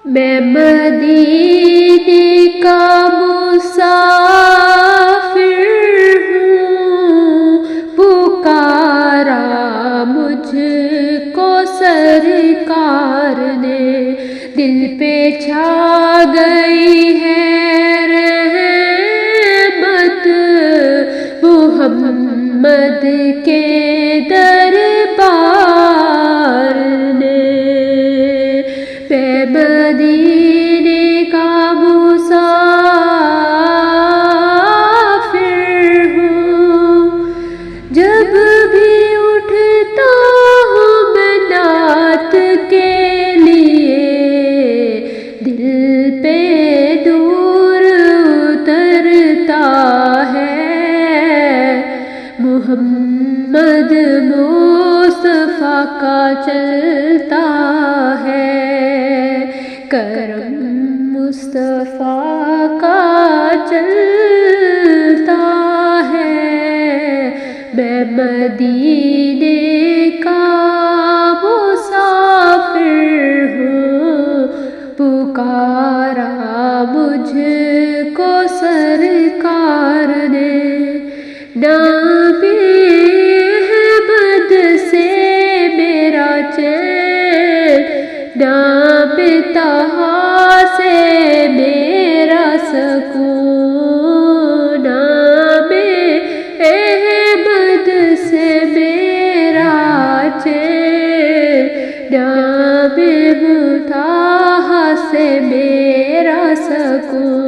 میں مدینے کا مسافر ہوں، پکارا مجھ کو سرکار نے، دل پہ چھا گئی ہے رحمت محمد کے دربار نے۔ میں مدینے کا مسافر ہوں، جب بھی اٹھتا ہوں میں نعت کے لیے، دل پہ دور اترتا ہے محمد مصطفیٰ کا چلتا ہے کرم، مصطفیٰ کا چلتا ہے۔ میں مدینے کا مسافر ہوں، پکارا مجھ کو سرکار نے، نام احمد سے میرا چین، نام طہٰ سے میرا سکون، نام احمد سے میرا چین، نام طہٰ سے میرا سکون۔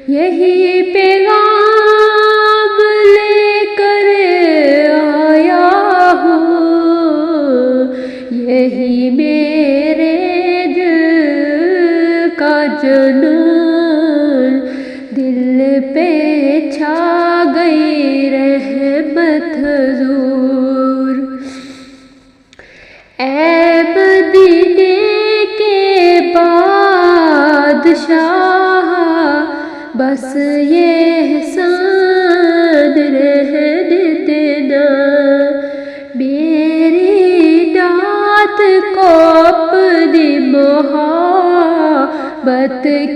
یہی پیغام لے کر آیا ہوں، یہی میرے دل کا جنون، دل پہ چھا گئی رحمت حضور۔ اے مدینے کے بادشاہ، بس یہ احسان رہنے دینا، میری نعت کو اپنی محبت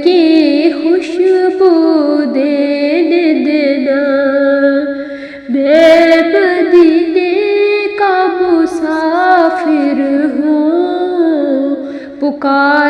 کی خوشبو دینے دینا۔ میں مدینے کا مسافر ہوں، پکار